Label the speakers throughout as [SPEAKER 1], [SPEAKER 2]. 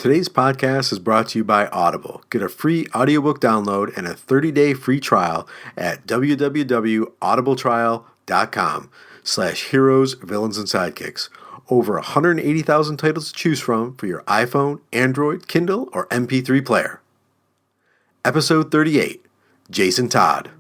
[SPEAKER 1] Today's podcast is brought to you by Audible. Get a free audiobook download and a 30-day free trial at www.audibletrial.com/heroes, villains, and sidekicks. Over 180,000 titles to choose from for your iPhone, Android, Kindle, or MP3 player. Episode 38, Jason Todd.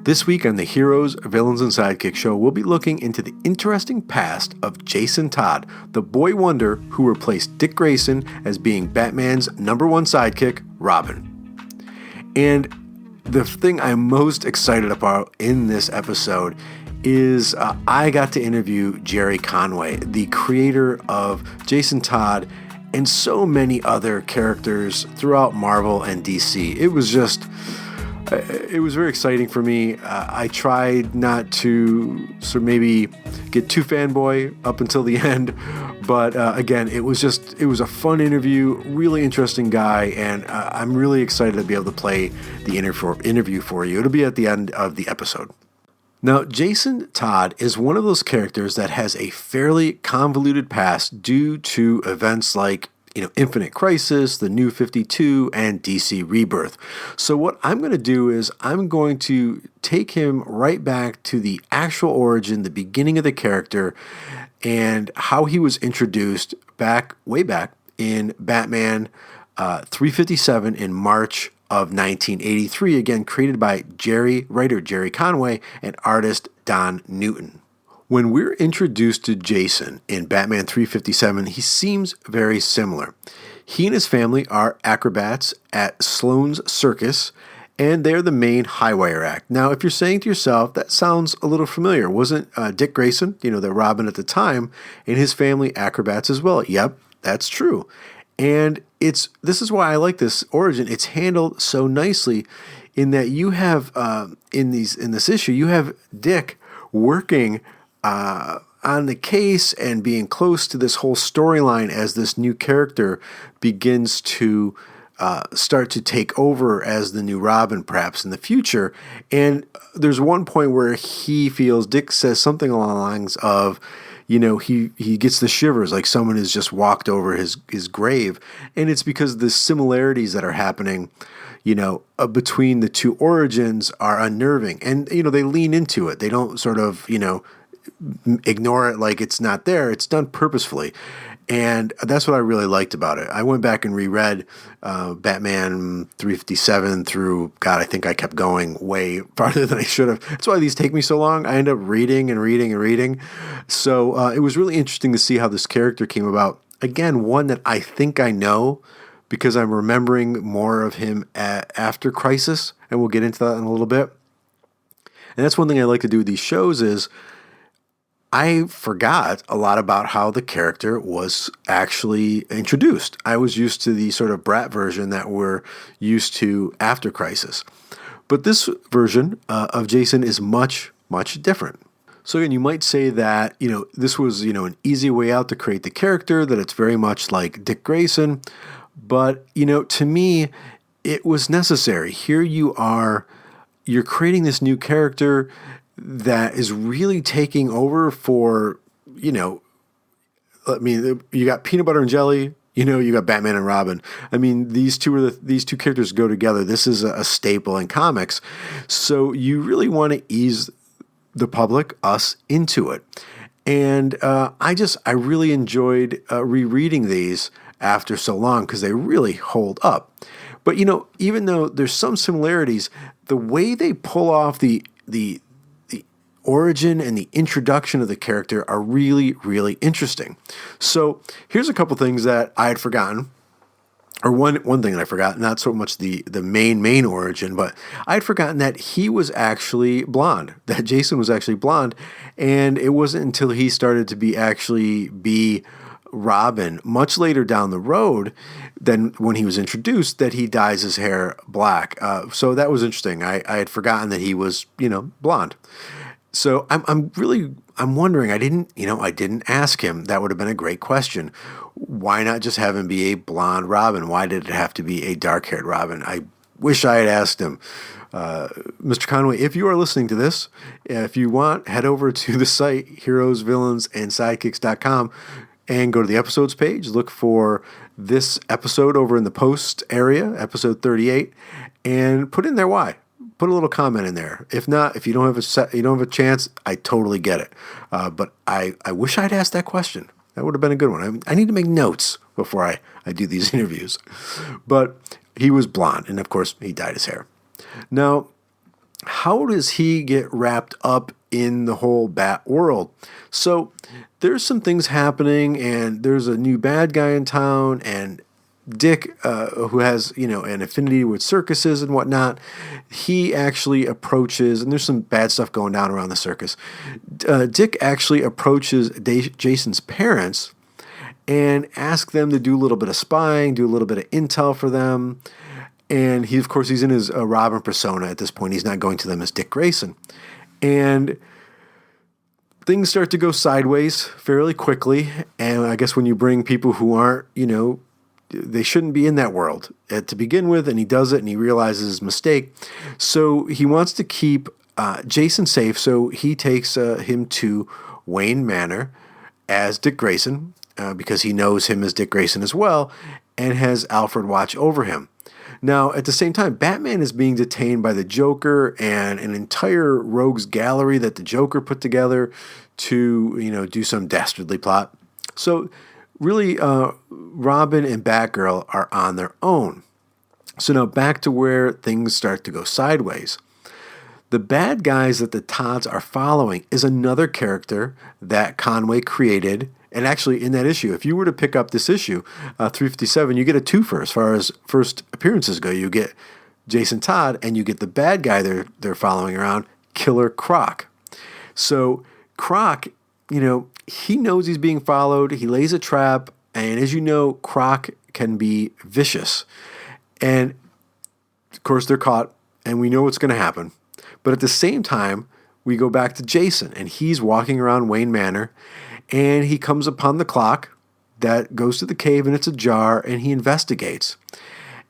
[SPEAKER 1] This week on the Heroes, Villains, and Sidekicks show, we'll be looking into the interesting past of Jason Todd, the boy wonder who replaced Dick Grayson as being Batman's number one sidekick, Robin. And the thing I'm most excited about in this episode is I got to interview Gerry Conway, the creator of Jason Todd and so many other characters throughout Marvel and DC. It was very exciting for me. I tried not to maybe get too fanboy up until the end, but again, it was a fun interview, really interesting guy, and I'm really excited to be able to play the interview for you. It'll be at the end of the episode. Now, Jason Todd is one of those characters that has a fairly convoluted past due to events like Infinite Crisis, the New 52, and DC Rebirth. So what I'm going to do is I'm going to take him right back to the actual origin, the beginning of the character, and how he was introduced way back in Batman 357 in March of 1983, again created by writer Gerry Conway and artist Don Newton. When we're introduced to Jason in Batman 357, he seems very similar. He and his family are acrobats at Sloan's Circus, and they're the main high wire act. Now, if you're saying to yourself, that sounds a little familiar. Wasn't Dick Grayson, the Robin at the time, and his family acrobats as well? Yep, that's true. And this is why I like this origin. It's handled so nicely in that you have, in this issue, you have Dick working on the case and being close to this whole storyline as this new character begins to start to take over as the new Robin perhaps in the future. And there's one point where Dick says something along the lines of, he gets the shivers like someone has just walked over his grave. And it's because the similarities that are happening between the two origins are unnerving. And, they lean into it. They don't sort of, ignore it like it's not there. It's done purposefully. And that's what I really liked about it. I went back and reread Batman 357 through, God, I think I kept going way farther than I should have. That's why these take me so long. I end up reading and reading and reading. So it was really interesting to see how this character came about. Again, one that I think I know because I'm remembering more of him after Crisis, and we'll get into that in a little bit. And that's one thing I like to do with these shows is I forgot a lot about how the character was actually introduced. I was used to the sort of brat version that we're used to after Crisis. But this version of Jason is much, much different. So again, you might say that, this was, an easy way out to create the character, that it's very much like Dick Grayson. But, to me, it was necessary. Here you're creating this new character that is really taking over for, you got peanut butter and jelly, you got Batman and Robin. These two characters go together. This is a staple in comics. So you really want to ease the public, us, into it. And I really enjoyed rereading these after so long because they really hold up. But, even though there's some similarities, the way they pull off the origin and the introduction of the character are really, really interesting. So here's a couple things that I had forgotten, or one thing that I forgot, not so much the main origin, but I had forgotten that he was actually blonde, that Jason was actually blonde, and it wasn't until he started to be Robin much later down the road than when he was introduced that he dyes his hair black. So that was interesting. I had forgotten that he was, blonde. So I'm wondering, I didn't ask him. That would have been a great question. Why not just have him be a blonde Robin? Why did it have to be a dark-haired Robin? I wish I had asked him. Mr. Conway, if you are listening to this, if you want, head over to the site, heroes, villains, and sidekicks.com. and go to the episodes page. Look for this episode over in the post area, episode 38, and put in there why. Put a little comment in there. If not, if you don't have a chance, I totally get it. But I wish I'd asked that question. That would have been a good one. I need to make notes before I do these interviews. But he was blonde, and of course, he dyed his hair. Now, how does he get wrapped up in the whole Bat world? So there's some things happening, and there's a new bad guy in town, and Dick, who has, an affinity with circuses and whatnot, he actually approaches, and there's some bad stuff going down around the circus. Dick actually approaches Jason's parents and asks them to do a little bit of spying, do a little bit of intel for them. And he's in his Robin persona at this point. He's not going to them as Dick Grayson. And things start to go sideways fairly quickly. And I guess when you bring people who aren't, they shouldn't be in that world to begin with, and he does it, and he realizes his mistake. So he wants to keep Jason safe, so he takes him to Wayne Manor as Dick Grayson, because he knows him as Dick Grayson as well, and has Alfred watch over him. Now, at the same time, Batman is being detained by the Joker and an entire rogues gallery that the Joker put together to, do some dastardly plot. So really, Robin and Batgirl are on their own. So now back to where things start to go sideways. The bad guys that the Todds are following is another character that Conway created. And actually, in that issue, if you were to pick up this issue, 357, you get a twofer as far as first appearances go. You get Jason Todd, and you get the bad guy they're following around, Killer Croc. So Croc, he knows he's being followed. He lays a trap, and as you know, Croc can be vicious. And, of course, they're caught, and we know what's going to happen. But at the same time, we go back to Jason, and he's walking around Wayne Manor, and he comes upon the clock that goes to the cave, and it's ajar, and he investigates.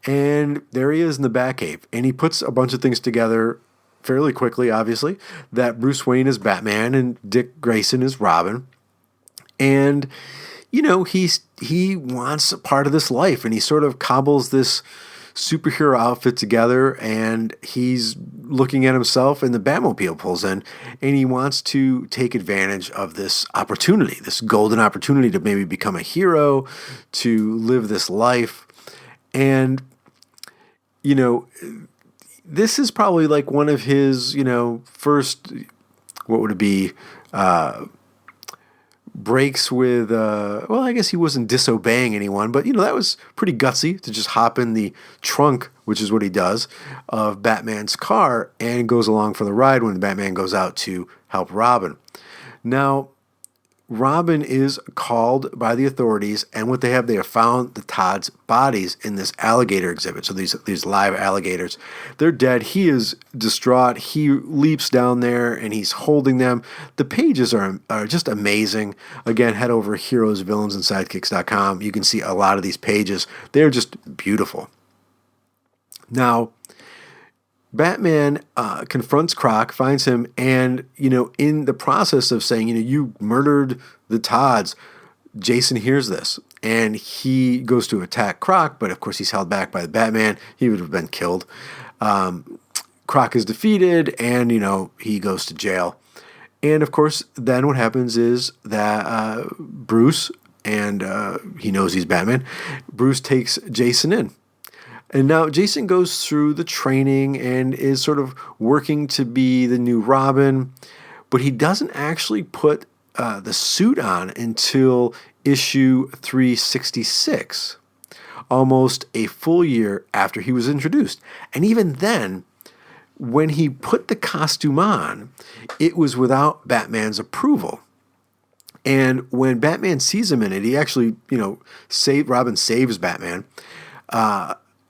[SPEAKER 1] And there he is in the Batcave, and he puts a bunch of things together fairly quickly, obviously, that Bruce Wayne is Batman and Dick Grayson is Robin. And, he wants a part of this life, and he sort of cobbles this superhero outfit together, and he's looking at himself, and the Batmobile pulls in, and he wants to take advantage of this opportunity, this golden opportunity to maybe become a hero, to live this life. And, this is probably like one of his, first, what would it be, breaks with, I guess he wasn't disobeying anyone, but, that was pretty gutsy to just hop in the trunk, which is what he does, of Batman's car, and goes along for the ride when Batman goes out to help Robin. Now, Robin is called by the authorities, and what they have found the Todd's bodies in this alligator exhibit. So these live alligators, they're dead. He is distraught. He leaps down there, and he's holding them. The pages are just amazing. Again, head over Heroes, Villains, and Sidekicks.com. You can see a lot of these pages. They're just beautiful. Now, Batman confronts Croc, finds him, and, in the process of saying, you murdered the Todds, Jason hears this, and he goes to attack Croc, but of course he's held back by the Batman. He would have been killed. Croc is defeated, and, he goes to jail. And, of course, then what happens is that Bruce, and he knows he's Batman, Bruce takes Jason in. And now Jason goes through the training and is sort of working to be the new Robin, but he doesn't actually put the suit on until issue 366, almost a full year after he was introduced. And even then, when he put the costume on, it was without Batman's approval. And when Batman sees him in it, he actually, Robin saves Batman.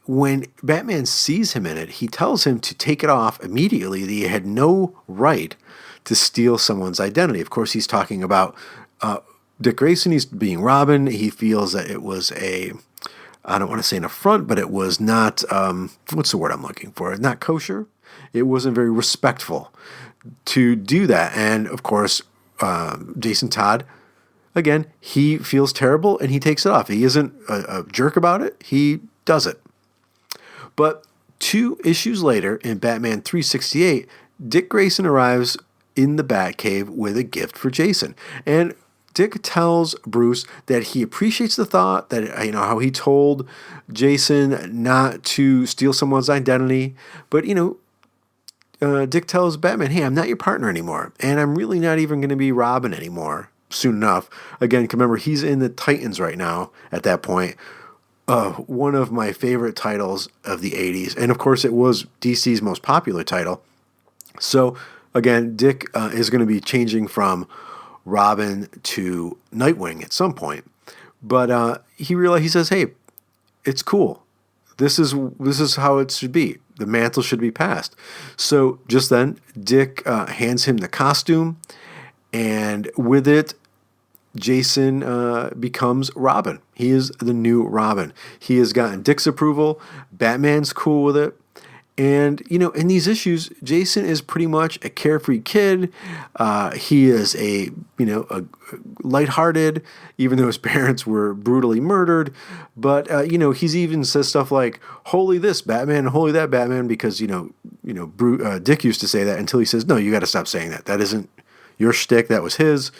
[SPEAKER 1] When Batman sees him in it, he tells him to take it off immediately, that he had no right to steal someone's identity. Of course, he's talking about Dick Grayson. He's being Robin. He feels that it was I don't want to say an affront, but it was not, what's the word I'm looking for? Not kosher. It wasn't very respectful to do that. And, of course, Jason Todd again, he feels terrible and he takes it off. He isn't a jerk about it. He does it. But 2 issues later, in Batman 368, Dick Grayson arrives in the Batcave with a gift for Jason. And Dick tells Bruce that he appreciates the thought that, how he told Jason not to steal someone's identity. But, Dick tells Batman, hey, I'm not your partner anymore. And I'm really not even going to be Robin anymore soon enough. Again, remember, he's in the Titans right now at that point. One of my favorite titles of the 80s. And, of course, it was DC's most popular title. So, again, Dick is going to be changing from Robin to Nightwing at some point. But he says, hey, it's cool. This is how it should be. The mantle should be passed. So just then, Dick hands him the costume, and with it, Jason becomes Robin. He is the new Robin. He has gotten Dick's approval. Batman's cool with it. And, in these issues, Jason is pretty much a carefree kid. He is a lighthearted, even though his parents were brutally murdered. But, he's even says stuff like, holy this Batman, holy that Batman, because, Dick used to say that until he says, no, you got to stop saying that. That isn't your shtick. That was his.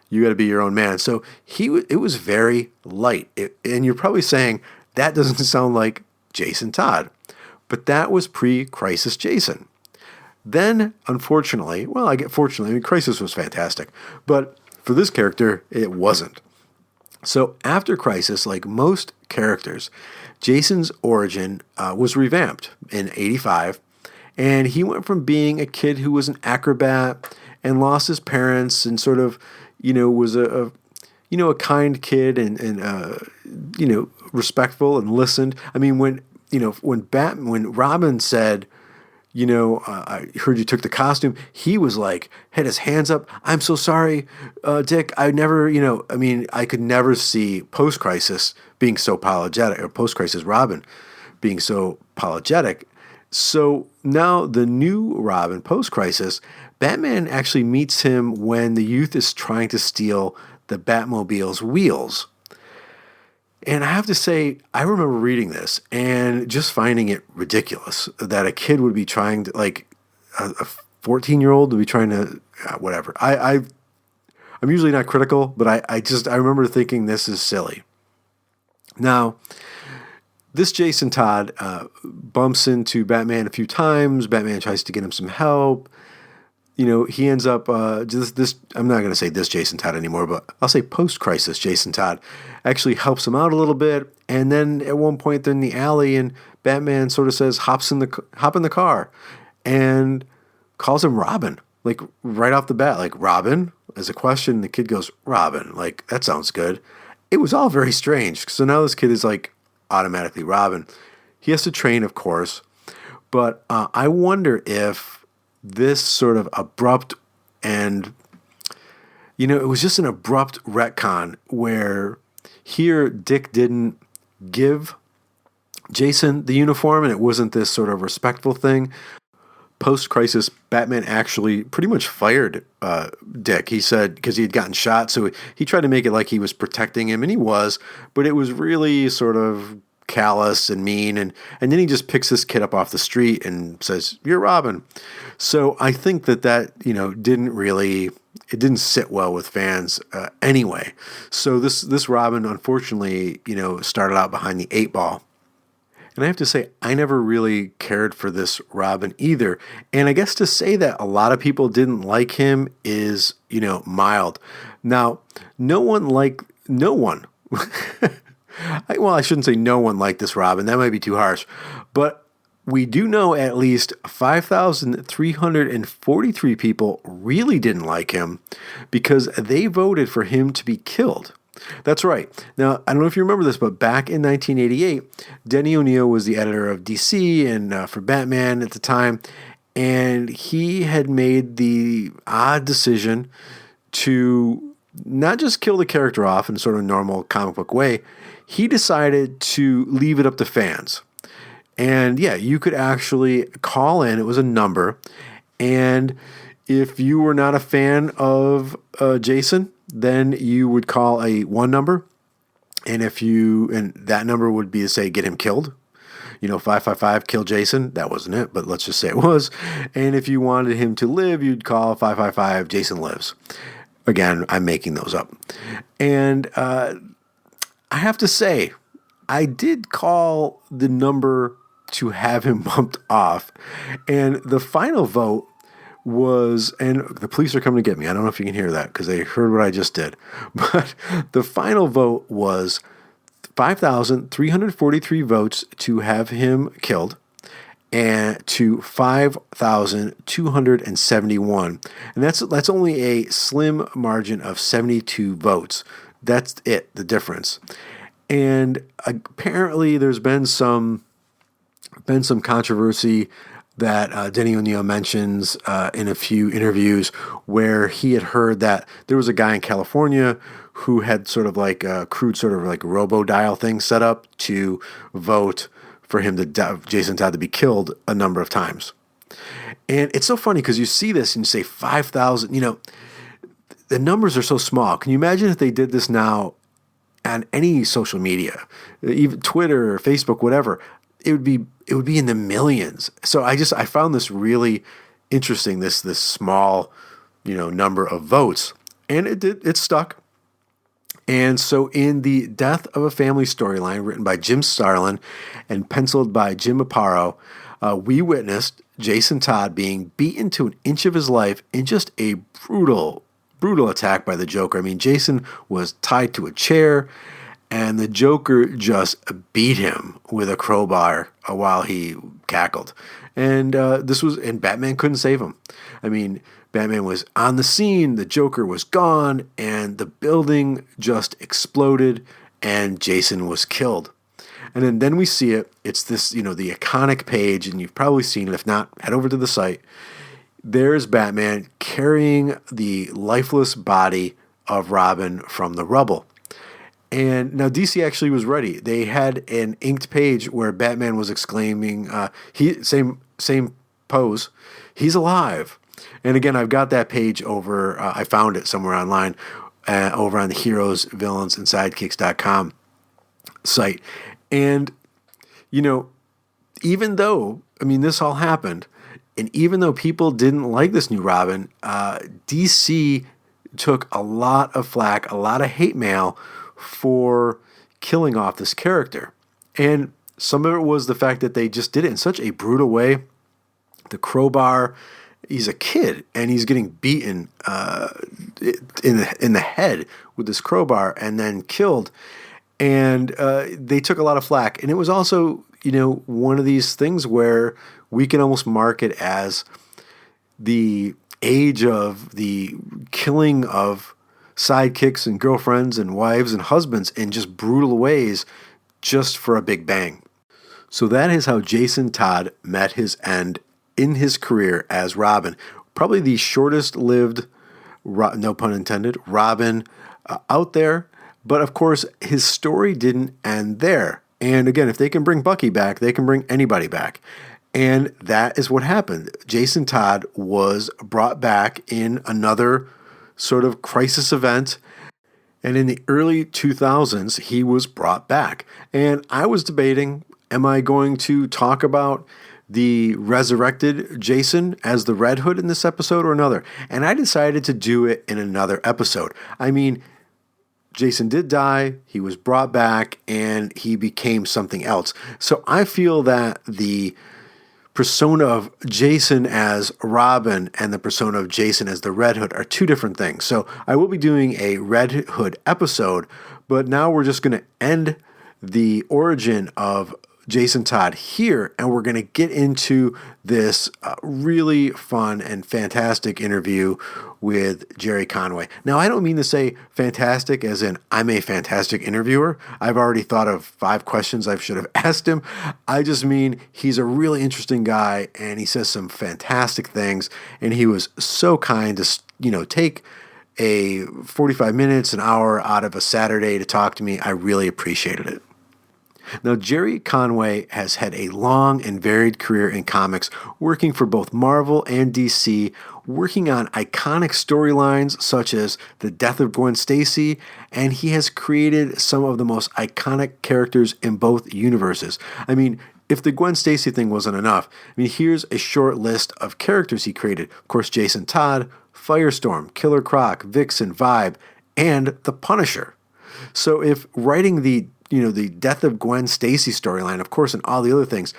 [SPEAKER 1] You got to be your own man. So it was very light. And you're probably saying, that doesn't sound like Jason Todd. But that was pre-Crisis Jason. Then, unfortunately, Crisis was fantastic. But for this character, it wasn't. So after Crisis, like most characters, Jason's origin was revamped in 85. And he went from being a kid who was an acrobat and lost his parents and sort of, was a kind kid and respectful and listened. I mean, when Robin said, I heard you took the costume, he was like, had his hands up. I'm so sorry, Dick. I could never see post-crisis being so apologetic, or post-crisis Robin being so apologetic. So now the new Robin, post-crisis, Batman actually meets him when the youth is trying to steal the Batmobile's wheels. And I have to say, I remember reading this and just finding it ridiculous that a kid would be trying to, like, a 14-year-old would be trying to, whatever. I'm usually not critical, but I remember thinking this is silly. Now, this Jason Todd bumps into Batman a few times. Batman tries to get him some help. He ends up, this, I'm not going to say this Jason Todd anymore, but I'll say post-crisis Jason Todd actually helps him out a little bit. And then at one point they're in the alley and Batman sort of says, hop in the car and calls him Robin, like right off the bat, like Robin as a question. The kid goes, Robin, like that sounds good. It was all very strange. So now this kid is like automatically Robin. He has to train, of course, but I wonder if this sort of abrupt and, it was just an abrupt retcon where here Dick didn't give Jason the uniform and it wasn't this sort of respectful thing. Post-crisis, Batman actually pretty much fired Dick. He said, because he had gotten shot, so he tried to make it like he was protecting him, and he was, but it was really sort of callous and mean, and then he just picks this kid up off the street and says, you're Robin. So I think that didn't sit well with fans anyway. So this Robin, unfortunately, started out behind the 8 ball. And I have to say, I never really cared for this Robin either. And I guess to say that a lot of people didn't like him is, mild. Now, no one I shouldn't say no one liked this Robin. That might be too harsh. But we do know at least 5,343 people really didn't like him because they voted for him to be killed. That's right. Now, I don't know if you remember this, but back in 1988, Denny O'Neil was the editor of DC and for Batman at the time, and he had made the odd decision to not just kill the character off in sort of a normal comic book way. He decided to leave it up to fans. And yeah, you could actually call in. It was a number. And if you were not a fan of Jason, then you would call a 1 number. And that number would be to say, get him killed. 555, kill Jason. That wasn't it, but let's just say it was. And if you wanted him to live, you'd call 555, Jason lives. Again, I'm making those up. And I have to say, I did call the number to have him bumped off. And the final vote was, and the police are coming to get me. I don't know if you can hear that because they heard what I just did. But the final vote was 5,343 votes to have him killed, and to 5,271. And that's only a slim margin of 72 votes. That's it, the difference. And apparently there's been some controversy that Denny O'Neil mentions in a few interviews, where he had heard that there was a guy in California who had sort of like a crude sort of like robo-dial thing set up to vote for him Jason Todd to be killed a number of times. And it's so funny because you see this and you say 5,000, the numbers are so small. Can you imagine if they did this now on any social media, even Twitter or Facebook, whatever? It would be in the millions. So I found this really interesting, this small, number of votes, and it stuck. And so in the Death of a Family storyline, written by Jim Starlin and penciled by Jim Aparo, we witnessed Jason Todd being beaten to an inch of his life in just a brutal attack by the Joker. I mean, Jason was tied to a chair, and the Joker just beat him with a crowbar while he cackled. And Batman couldn't save him. I mean, Batman was on the scene, the Joker was gone, and the building just exploded, and Jason was killed. And then we see it. It's this, the iconic page, and you've probably seen it. If not, head over to the site. There's Batman carrying the lifeless body of Robin from the rubble. And now DC actually was ready. They had an inked page where Batman was exclaiming, same pose, he's alive. And again, I've got that page over, I found it somewhere online, over on the Heroes, Villains, and Sidekicks.com site. And, even though, this all happened, and even though people didn't like this new Robin, DC took a lot of flack, a lot of hate mail for killing off this character. And some of it was the fact that they just did it in such a brutal way. The crowbar, he's a kid, and he's getting beaten in the head with this crowbar and then killed. And they took a lot of flack. And it was also, one of these things where we can almost mark it as the age of the killing of sidekicks and girlfriends and wives and husbands in just brutal ways, just for a big bang. So that is how Jason Todd met his end in his career as Robin. Probably the shortest lived, no pun intended, Robin out there. But of course, his story didn't end there. And again, if they can bring Bucky back, they can bring anybody back. And that is what happened. Jason Todd was brought back in another sort of crisis event. And in the early 2000s, he was brought back. And I was debating, am I going to talk about the resurrected Jason as the Red Hood in this episode or another? And I decided to do it in another episode. I mean, Jason did die, he was brought back, and he became something else. So I feel that the persona of Jason as Robin and the persona of Jason as the Red Hood are two different things. So I will be doing a Red Hood episode, but now we're just going to end the origin of Jason Todd here, and we're going to get into this really fun and fantastic interview with Gerry Conway. Now, I don't mean to say fantastic as in I'm a fantastic interviewer. I've already thought of 5 questions I should have asked him. I just mean he's a really interesting guy, and he says some fantastic things, and he was so kind to, take a 45 minutes, an hour out of a Saturday to talk to me. I really appreciated it. Now, Gerry Conway has had a long and varied career in comics, working for both Marvel and DC, working on iconic storylines such as the death of Gwen Stacy, and he has created some of the most iconic characters in both universes. I mean, if the Gwen Stacy thing wasn't enough, here's a short list of characters he created. Of course, Jason Todd, Firestorm, Killer Croc, Vixen, Vibe, and the Punisher. So if writing the death of Gwen Stacy storyline, of course, and all the other things,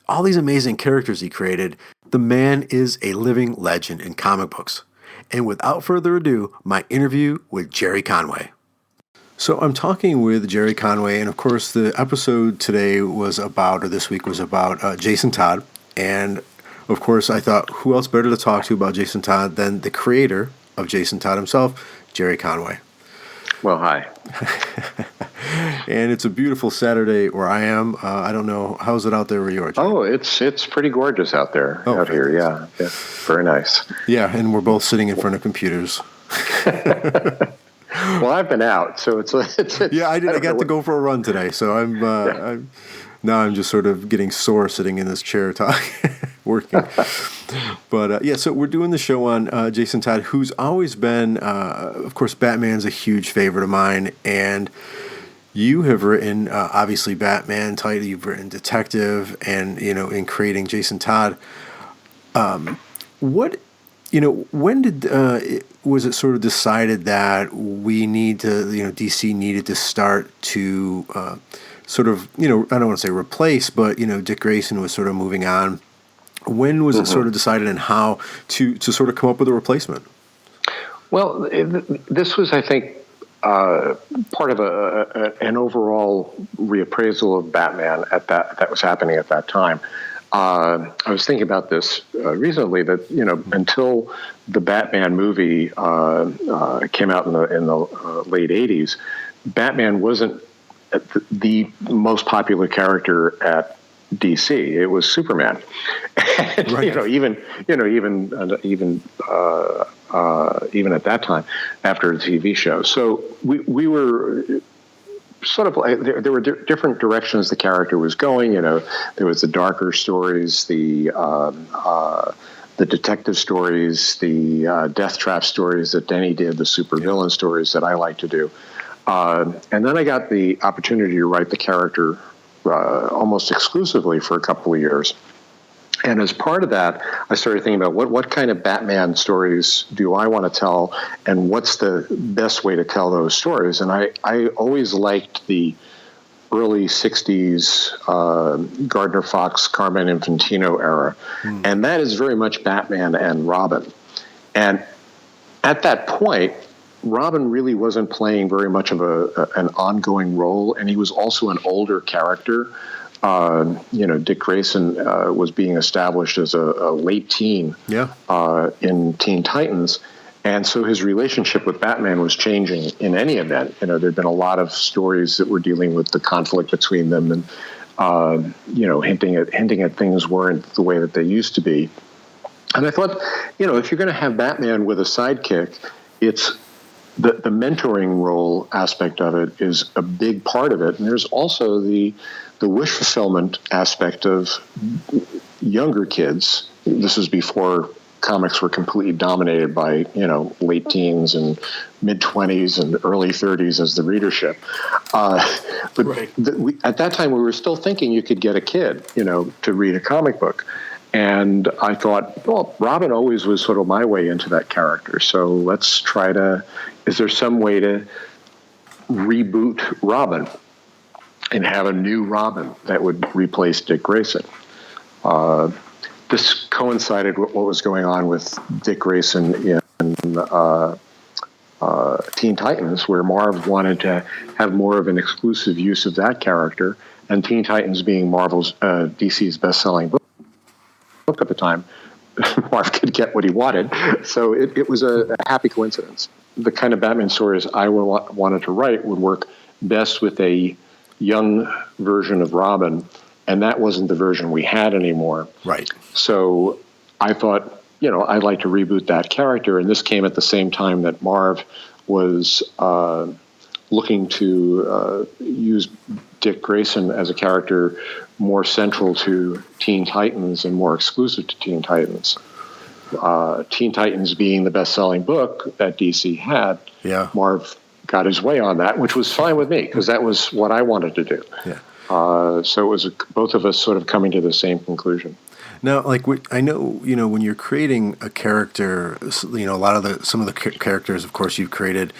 [SPEAKER 1] all these amazing characters he created, the man is a living legend in comic books. And without further ado, my interview with Gerry Conway. So I'm talking with Gerry Conway, and of course the episode today this week was about Jason Todd. And of course I thought, who else better to talk to about Jason Todd than the creator of Jason Todd himself, Gerry Conway.
[SPEAKER 2] Well, hi.
[SPEAKER 1] And it's a beautiful Saturday where I am. I don't know, how's it out there where you are, Gerry?
[SPEAKER 2] Oh, it's pretty gorgeous out there, here, yeah. Very nice.
[SPEAKER 1] Yeah, and we're both sitting in front of computers.
[SPEAKER 2] Well, I've been out, so it's
[SPEAKER 1] yeah, I got to go for a run today, so I'm just sort of getting sore sitting in this chair talking, working. But so we're doing the show on Jason Todd, who's always been, of course, Batman's a huge favorite of mine, and you have written, obviously, Batman title, you've written Detective, and, in creating Jason Todd. When was it sort of decided that we need to, DC needed to start to sort of, I don't want to say replace, but, Dick Grayson was sort of moving on. When was it sort of decided and how to sort of come up with a replacement?
[SPEAKER 2] Well, this was, I think, part of an overall reappraisal of Batman that was happening at that time. I was thinking about this recently that, until the Batman movie came out in the late 80s, Batman wasn't the most popular character at DC. It was Superman. And,
[SPEAKER 1] right.
[SPEAKER 2] Even at that time, after the TV show. So we were sort of like, there were different directions the character was going. There was the darker stories, the detective stories, the death trap stories that Denny did, the supervillain stories that I like to do. And then I got the opportunity to write the character almost exclusively for a couple of years. And as part of that, I started thinking about what kind of Batman stories do I want to tell, and what's the best way to tell those stories. And I always liked the early 60s Gardner Fox, Carmine Infantino era. And that is very much Batman and Robin. And at that point, Robin really wasn't playing very much of an ongoing role, and he was also an older character. Dick Grayson was being established as a late teen in Teen Titans. And so his relationship with Batman was changing in any event. There'd been a lot of stories that were dealing with the conflict between them and, hinting at things weren't the way that they used to be. And I thought, if you're going to have Batman with a sidekick, it's the mentoring role aspect of it is a big part of it. And there's also the wish fulfillment aspect of younger kids. This was before comics were completely dominated by, late teens and mid-20s and early 30s as the readership. But right. At that time, we were still thinking you could get a kid, to read a comic book. And I thought, well, Robin always was sort of my way into that character. So let's try is there some way to reboot Robin and have a new Robin that would replace Dick Grayson? This coincided with what was going on with Dick Grayson in Teen Titans, where Marv wanted to have more of an exclusive use of that character, and Teen Titans being DC's best-selling book at the time, Marv could get what he wanted. So it was a happy coincidence. The kind of Batman stories I wanted to write would work best with a young version of Robin, and that wasn't the version we had anymore.
[SPEAKER 1] Right.
[SPEAKER 2] So I thought, I'd like to reboot that character, and this came at the same time that Marv was looking to use Dick Grayson as a character more central to Teen Titans and more exclusive to Teen Titans. Teen Titans being the best-selling book that DC had, Marv got his way on that, which was fine with me because that was what I wanted to do.
[SPEAKER 1] Yeah.
[SPEAKER 2] So it was both of us sort of coming to the same conclusion.
[SPEAKER 1] Now, like I know, when you're creating a character, a lot of some of the characters, of course, you've created,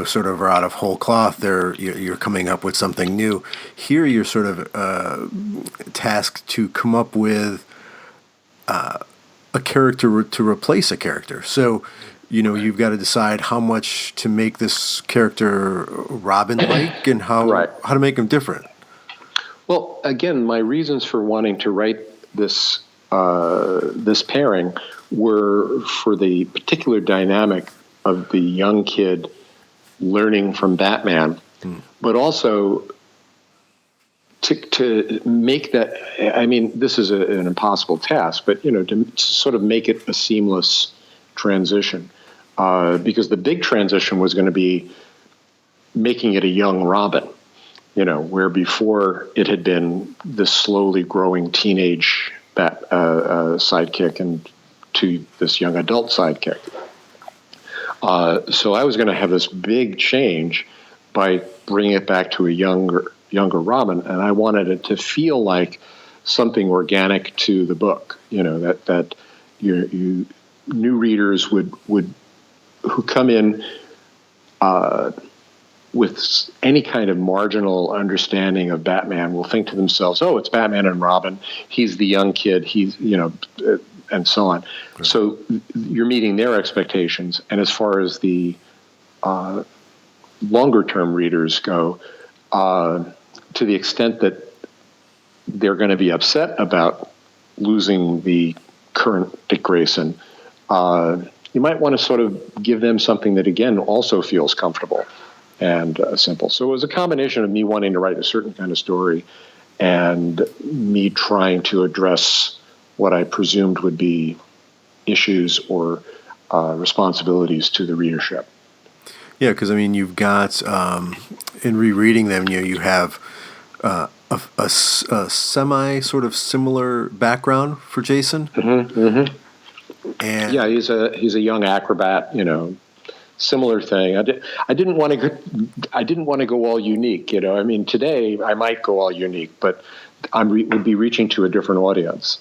[SPEAKER 1] sort of are out of whole cloth. You're coming up with something new. Here, you're sort of tasked to come up with a character to replace a character. So, you've got to decide how much to make this character Robin-like and how to make him different.
[SPEAKER 2] Well, again, my reasons for wanting to write this pairing were for the particular dynamic of the young kid learning from Batman, but also to make that, I mean, this is an impossible task, but, to sort of make it a seamless transition, because the big transition was going to be making it a young Robin, where before it had been this slowly growing teenage sidekick and to this young adult sidekick. So I was going to have this big change by bringing it back to a younger Robin, and I wanted it to feel like something organic to the book. That you new readers would who come in with any kind of marginal understanding of Batman will think to themselves, "Oh, it's Batman and Robin. He's the young kid. He's and so on." Right. So you're meeting their expectations, and as far as the longer term readers go, to the extent that they're going to be upset about losing the current Dick Grayson, you might want to sort of give them something that, again, also feels comfortable and simple. So it was a combination of me wanting to write a certain kind of story and me trying to address what I presumed would be issues or responsibilities to the readership.
[SPEAKER 1] Yeah, because, I mean, you've got, in rereading them, you have a semi sort of similar background for Jason.
[SPEAKER 2] Mm-hmm, mm-hmm. And yeah, he's a young acrobat, similar thing. I didn't want to go all unique, I mean, today I might go all unique, but would be reaching to a different audience.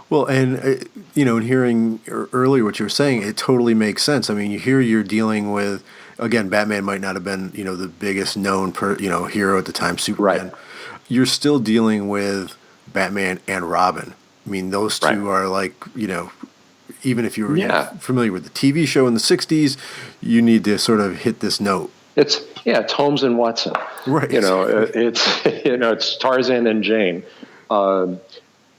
[SPEAKER 1] Well, and in hearing earlier what you were saying, it totally makes sense. I mean, you're dealing with, again, Batman might not have been the biggest known hero at the time, Superman. Right. You're still dealing with Batman and Robin. I mean, those two are like even if you were familiar with the TV show in the 60s, you need to sort of hit this note.
[SPEAKER 2] It's Holmes and Watson.
[SPEAKER 1] Right.
[SPEAKER 2] It's Tarzan and Jane.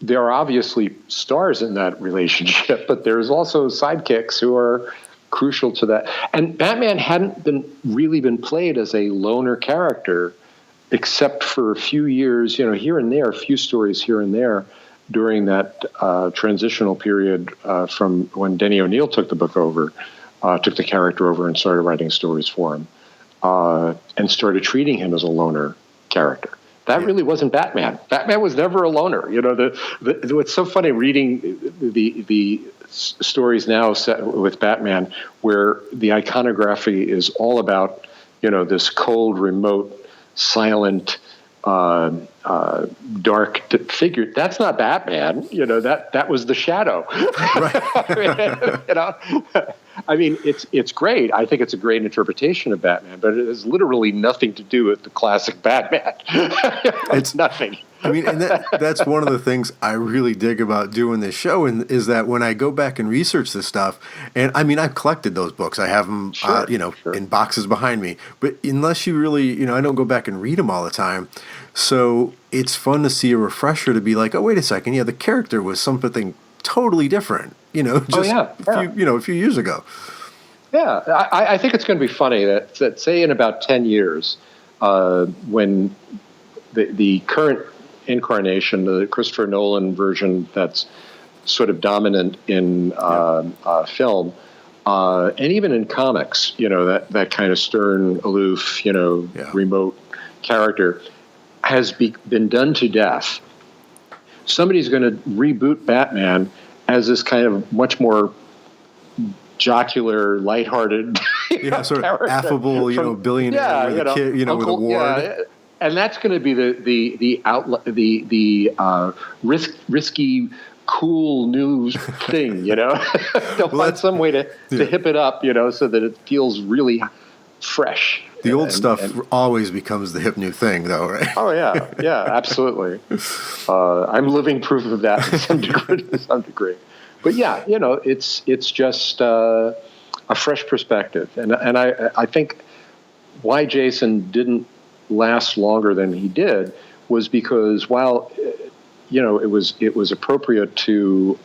[SPEAKER 2] There are obviously stars in that relationship, but there's also sidekicks who are crucial to that. And Batman hadn't been played as a loner character, except for a few years, here and there, a few stories here and there during that transitional period from when Denny O'Neil took the book over, took the character over and started writing stories for him, and started treating him as a loner character. That really wasn't Batman. Batman was never a loner. What's so funny reading the stories now set with Batman, where the iconography is all about this cold, remote, silent, dark figure. That's not Batman. That was the Shadow. Right. I mean, it's great. I think it's a great interpretation of Batman, but it has literally nothing to do with the classic Batman. It's nothing.
[SPEAKER 1] I mean, and that's one of the things I really dig about doing this show, and is that when I go back and research this stuff, and I mean, I've collected those books. I have them, in boxes behind me. But unless you really, I don't go back and read them all the time. So it's fun to see a refresher to be like, oh, wait a second, the character was something totally different, a few years ago.
[SPEAKER 2] Yeah, I think it's going to be funny that say in about 10 years, when the current incarnation, the Christopher Nolan version that's sort of dominant in film, And even in comics, that kind of stern, aloof, remote character has been done to death. Somebody's going to reboot Batman as this kind of much more jocular, lighthearted,
[SPEAKER 1] sort of affable, billionaire with a kid,
[SPEAKER 2] uncle,
[SPEAKER 1] with a ward.
[SPEAKER 2] And that's going to be the risky, cool new thing. They'll find some way to hip it up, so that it feels really fresh.
[SPEAKER 1] The old stuff always becomes the hip new thing, though, right?
[SPEAKER 2] Oh yeah, absolutely. I'm living proof of that to some degree. But yeah, it's just a fresh perspective, and I think why Jason didn't last longer than he did was because while it was appropriate to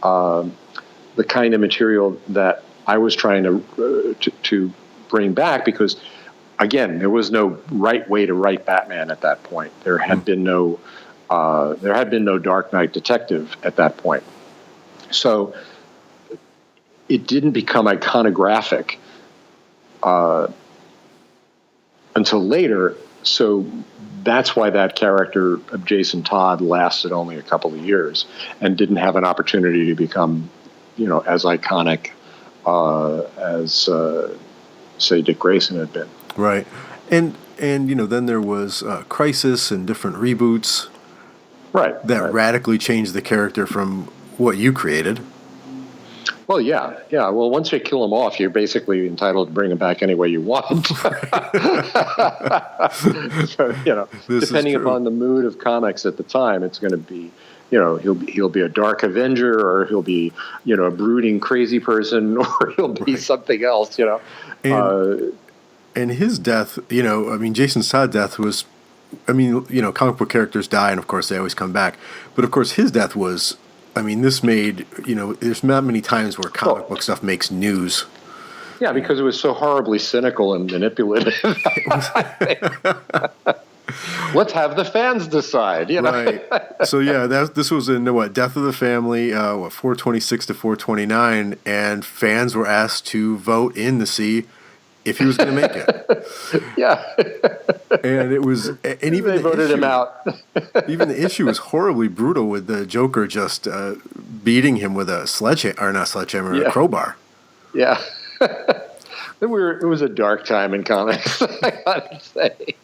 [SPEAKER 2] the kind of material that I was trying to bring back, because again, there was no right way to write Batman at that point. There had been no Dark Knight detective at that point. So it didn't become iconographic until later. So that's why that character of Jason Todd lasted only a couple of years and didn't have an opportunity to become, as iconic as, say, Dick Grayson had been.
[SPEAKER 1] Right. And then there was Crisis and different reboots.
[SPEAKER 2] Right.
[SPEAKER 1] That radically changed the character from what you created.
[SPEAKER 2] Well, yeah. Well, once you kill him off, you're basically entitled to bring him back any way you want. So, depending upon the mood of comics at the time, it's going to be, he'll be a dark Avenger, or he'll be, a brooding crazy person, or he'll be something else.
[SPEAKER 1] And his death, Jason Todd's death was, comic book characters die, and of course they always come back. But of course his death was, this made, there's not many times where comic book stuff makes news.
[SPEAKER 2] Yeah, because it was so horribly cynical and manipulative. Let's have the fans decide,
[SPEAKER 1] Right. So yeah, this was in Death of the Family, 426 to 429, and fans were asked to vote in to see if he was going to make it.
[SPEAKER 2] Yeah.
[SPEAKER 1] And it was, and even
[SPEAKER 2] they voted him out.
[SPEAKER 1] Even the issue was horribly brutal, with the Joker just beating him with a a crowbar.
[SPEAKER 2] Yeah. It was a dark time in comics, I gotta say.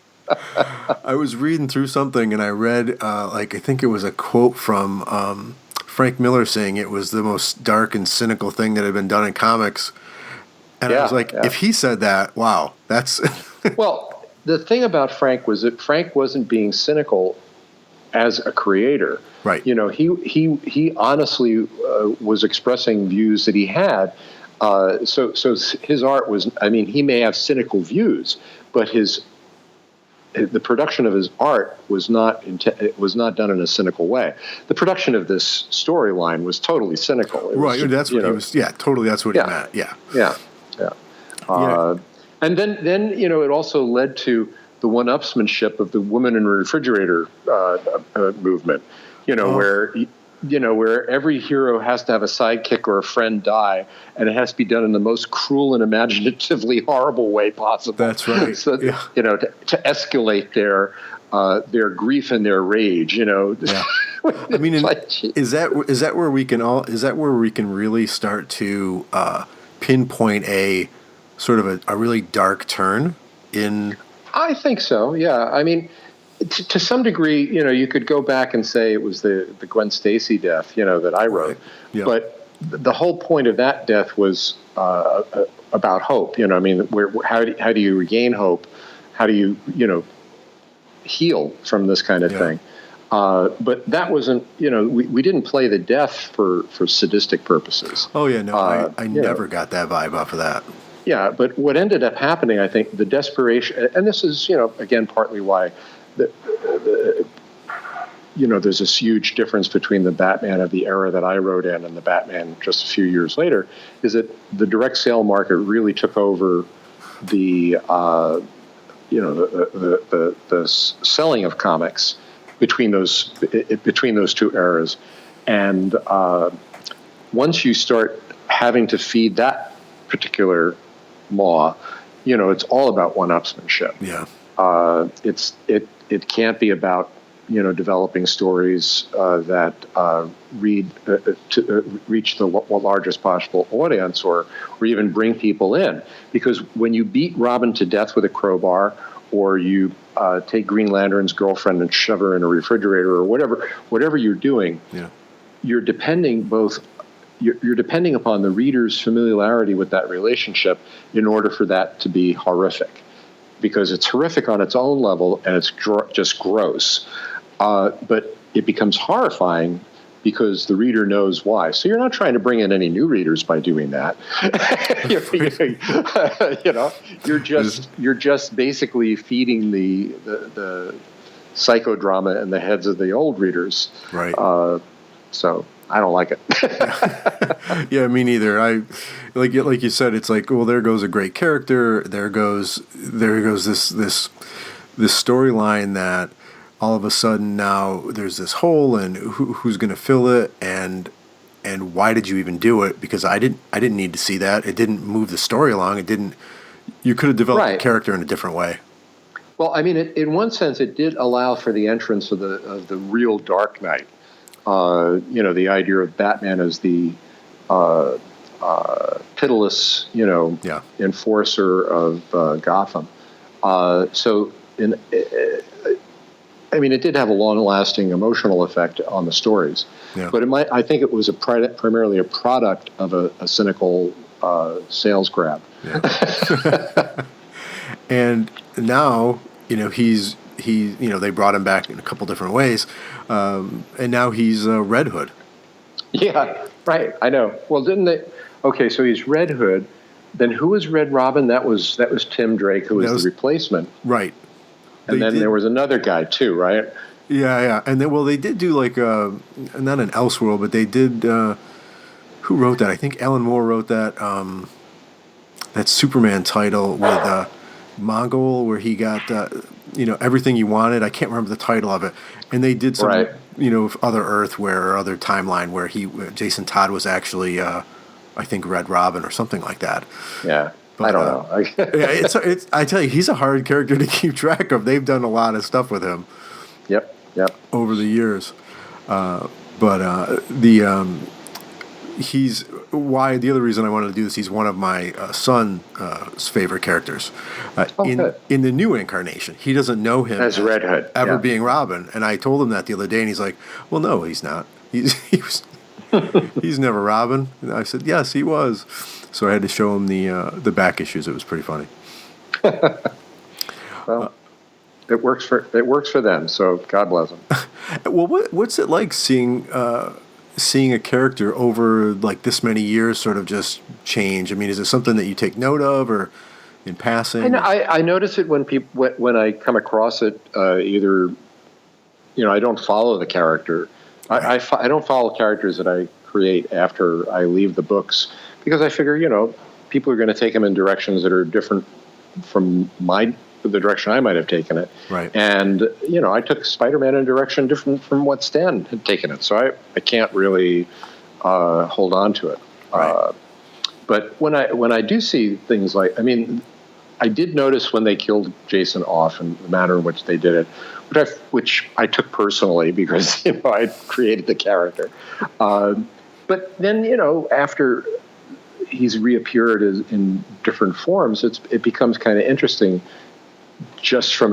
[SPEAKER 1] I was reading through something, and I read, I think it was a quote from Frank Miller saying it was the most dark and cynical thing that had been done in comics. And I was like, if he said that, wow, that's...
[SPEAKER 2] Well, the thing about Frank was that Frank wasn't being cynical as a creator.
[SPEAKER 1] Right.
[SPEAKER 2] He honestly was expressing views that he had. So his art was, he may have cynical views, but the production of his art was not done in a cynical way. The production of this storyline was totally cynical.
[SPEAKER 1] Right. That's what he was. Yeah, totally. That's what he meant. Yeah.
[SPEAKER 2] Yeah. And then it also led to the one-upsmanship of the woman in the refrigerator movement. Where every hero has to have a sidekick or a friend die, and it has to be done in the most cruel and imaginatively horrible way possible.
[SPEAKER 1] That's right.
[SPEAKER 2] So to escalate their grief and their rage.
[SPEAKER 1] Yeah. Is that where we can really start to pinpoint a sort of a really dark turn in?
[SPEAKER 2] I think so. Yeah. To some degree, you could go back and say it was the Gwen Stacy death, that I wrote. Right. Yeah. But the whole point of that death was about hope. How do you regain hope? How do you, heal from this kind of thing? But that wasn't, we didn't play the death for sadistic purposes.
[SPEAKER 1] Oh, yeah, no, I never got that vibe off of that.
[SPEAKER 2] Yeah, but what ended up happening, I think, the desperation, and this is, again, partly why there's this huge difference between the Batman of the era that I wrote in and the Batman just a few years later, is that the direct sale market really took over the selling of comics between those two eras, and once you start having to feed that particular law, it's all about one-upsmanship.
[SPEAKER 1] Yeah.
[SPEAKER 2] It can't be about developing stories that reach the largest possible audience, or even bring people in. Because when you beat Robin to death with a crowbar, or you take Green Lantern's girlfriend and shove her in a refrigerator, or whatever you're doing, you're depending upon the reader's familiarity with that relationship in order for that to be horrific. Because it's horrific on its own level, and it's just gross. But it becomes horrifying because the reader knows why. So you're not trying to bring in any new readers by doing that. You're just basically feeding the psychodrama in the heads of the old readers.
[SPEAKER 1] Right.
[SPEAKER 2] So I don't like it.
[SPEAKER 1] Yeah, me neither. I like you said. It's like, well, there goes a great character. There goes this storyline that all of a sudden now there's this hole, and who's going to fill it, and why did you even do it? Because I didn't need to see that. It didn't move the story along. It didn't. You could have developed the character in a different way.
[SPEAKER 2] Well, I mean, in one sense, it did allow for the entrance of the real Dark Knight. The idea of Batman as the pitiless, enforcer of Gotham. It did have a long-lasting emotional effect on the stories. Yeah. But I think it was primarily a product of a cynical sales grab.
[SPEAKER 1] Yeah. And now, they brought him back in a couple different ways, and now he's Red Hood.
[SPEAKER 2] Yeah, right. I know. Well, didn't they? Okay, so he's Red Hood. Then who was Red Robin? That was Tim Drake, who was the replacement.
[SPEAKER 1] Right.
[SPEAKER 2] And then there was another guy too, right?
[SPEAKER 1] Yeah. And then, they did do like not an Elseworld, but they did. Who wrote that? I think Alan Moore wrote that. That Superman title with Mongol, where he got everything you wanted. I can't remember the title of it. And they did some Other Earth or other timeline where Jason Todd was actually I think Red Robin or something like that.
[SPEAKER 2] Yeah. But, I don't know.
[SPEAKER 1] it's I tell you, he's a hard character to keep track of. They've done a lot of stuff with him.
[SPEAKER 2] Yep.
[SPEAKER 1] Over the years, he's why the other reason I wanted to do this. He's one of my son's favorite characters. In the new incarnation, he doesn't know him
[SPEAKER 2] as Red Hood
[SPEAKER 1] ever being Robin, and I told him that the other day, and he's like, "Well, no, he's not. He's never Robin." And I said, "Yes, he was." So I had to show him the back issues. It was pretty funny.
[SPEAKER 2] Well, it works for them. So God bless them.
[SPEAKER 1] Well, what's it like seeing a character over like this many years sort of just change? I mean, is it something that you take note of, or in passing?
[SPEAKER 2] I notice it when I come across it. Either I don't follow the character. I don't follow characters that I create after I leave the books, because I figure, people are going to take them in directions that are different from the direction I might have taken it.
[SPEAKER 1] Right.
[SPEAKER 2] And, I took Spider-Man in a direction different from what Stan had taken it. So I can't really hold on to it.
[SPEAKER 1] Right.
[SPEAKER 2] But when I do see things like, I did notice when they killed Jason off and the manner in which they did it, which I took personally because, I created the character. But then, after he's reappeared in different forms, it becomes kind of interesting just from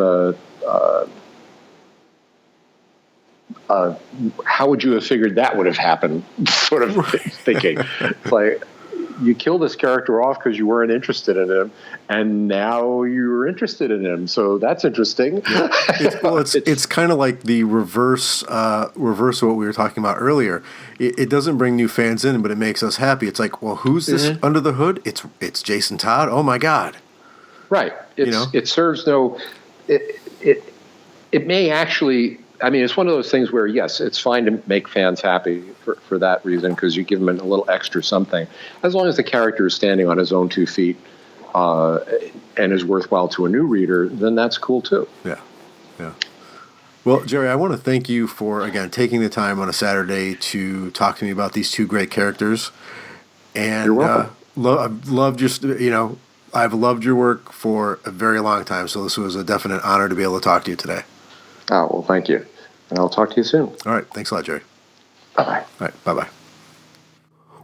[SPEAKER 2] how would you have figured that would have happened sort of thinking. It's like, you killed this character off because you weren't interested in him, and now you're interested in him. So that's interesting.
[SPEAKER 1] Yeah. It's kind of like the reverse of what we were talking about earlier. It doesn't bring new fans in, but it makes us happy. It's like, well, who's this under the hood? It's Jason Todd. Oh my God!
[SPEAKER 2] Right. It serves no. It may actually. It's one of those things where, yes, it's fine to make fans happy for that reason, because you give them a little extra something. As long as the character is standing on his own 2 feet and is worthwhile to a new reader, then that's cool too.
[SPEAKER 1] Yeah. Well, Gerry, I want to thank you for, again, taking the time on a Saturday to talk to me about these two great characters. And
[SPEAKER 2] you're welcome.
[SPEAKER 1] I've loved I've loved your work for a very long time, so this was a definite honor to be able to talk to you today.
[SPEAKER 2] Oh, well, thank you. And I'll talk to you soon.
[SPEAKER 1] All right. Thanks a lot, Gerry.
[SPEAKER 2] Bye-bye.
[SPEAKER 1] All right. Bye-bye.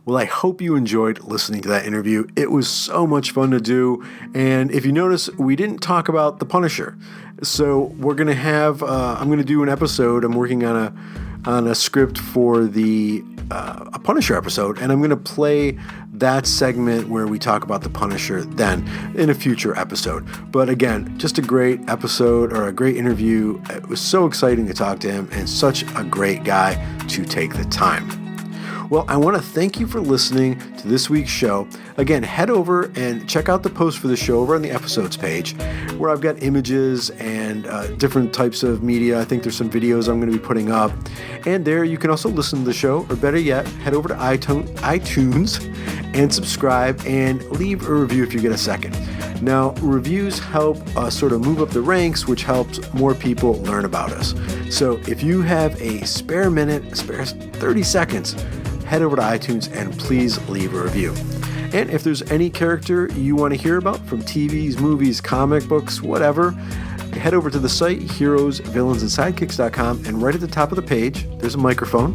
[SPEAKER 1] Well, I hope you enjoyed listening to that interview. It was so much fun to do. And if you notice, we didn't talk about The Punisher. So we're going to have, I'm going to do an episode. I'm working on a script for a Punisher episode, and I'm going to play that segment where we talk about The Punisher then in a future episode. But again, just a great episode, or a great interview. It was so exciting to talk to him, and such a great guy to take the time. Well, I want to thank you for listening to this week's show. Again, head over and check out the post for the show over on the episodes page, where I've got images and different types of media. I think there's some videos I'm going to be putting up. And there you can also listen to the show, or better yet, head over to iTunes and subscribe and leave a review if you get a second. Now, reviews help sort of move up the ranks, which helps more people learn about us. So if you have a spare 30 seconds, head over to iTunes and please leave a review. And if there's any character you want to hear about from TVs, movies, comic books, whatever, head over to the site, heroesvillainandsidekicks.com, and right at the top of the page, there's a microphone.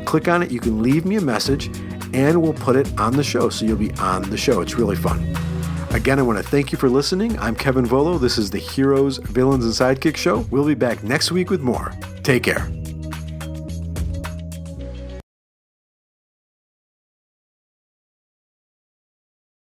[SPEAKER 1] Click on it, you can leave me a message, and we'll put it on the show, so you'll be on the show. It's really fun. Again, I want to thank you for listening. I'm Kevin Volo. This is the Heroes, Villains, and Sidekicks Show. We'll be back next week with more. Take care.